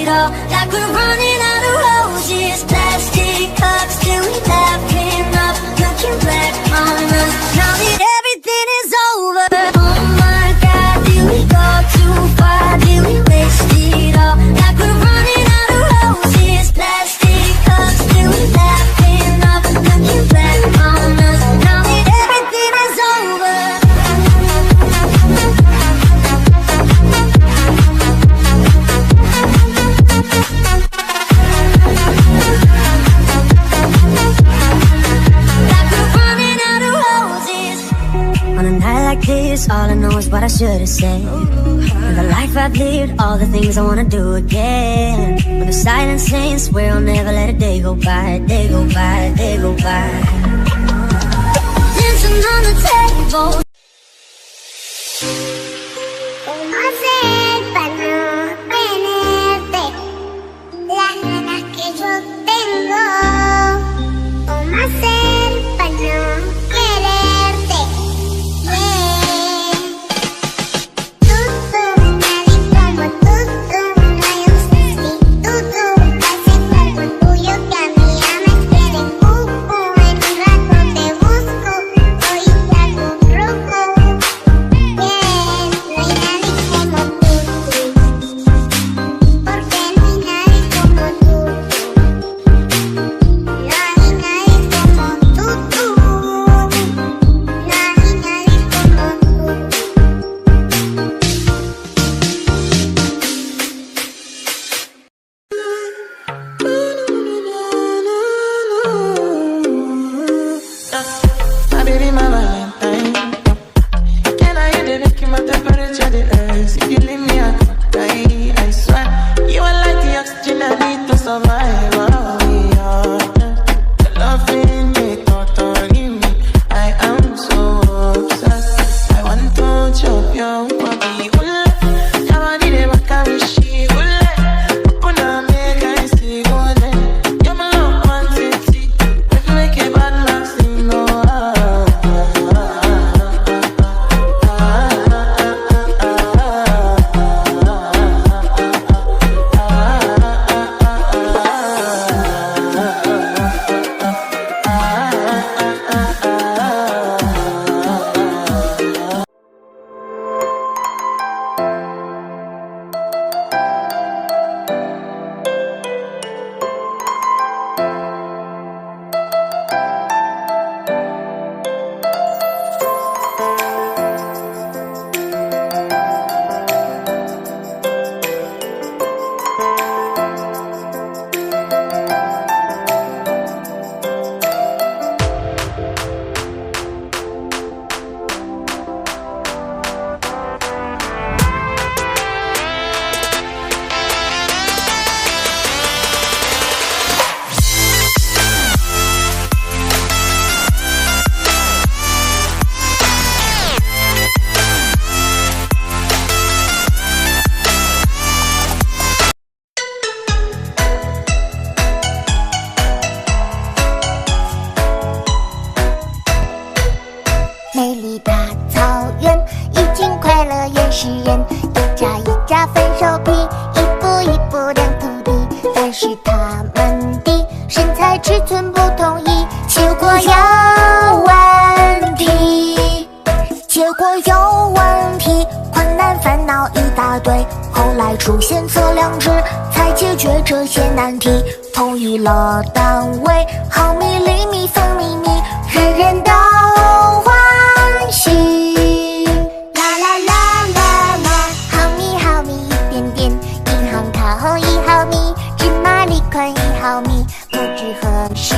it all. Like we're running out of roses. Plastic cups till we laughing up, looking back on us. Now that everything is over. Oh my God, did we go too far? Did we waste it all? Like we're running out of roses. Plastic cups till we laughing up, looking back on us. Now that everything is over. On a night like this, all I know is what I should have said. And the life I've lived, all the things I wanna do again. When the silence ends, swear I'll never let a day go by, day go by, day go by. Dancing on the table. ¿Cómo hacer para no tenerte las ganas que yo tengo? ¿Cómo hacer para no quererte? Nadie como tú, no hay un sustituto. Hace cuerpo tuyo que a mí ya me quiere cucu. En un rato te busco, hoy saco truco. No hay nadie como tú, porque no hay nadie como tú. No hay nadie como tú, no hay nadie como tú. My baby, my Valentine. Can I hear the making my temperature the rise? If you leave me, I could die. I swear, you are like the oxygen I need to survive. Oh, yeah. The loving me, totally me. I am so obsessed. I want to chop your body. Your body, they back at me, she open up, make I see golden. You're my love quantity. If you make a bad man sing, oh,美丽大草原，已经快乐原始人，一家一家分手皮，一步一步量土地，但是他们的身材尺寸不统一，结果有问题，结果有问题，困难烦恼一大堆，后来出现测量值，才解决这些难题，统一了单位，毫米、厘米、分米米，人人都欢喜。啦啦啦啦啦，毫米毫米一点点，银行卡后1毫米，芝麻粒宽1毫米，不知何时。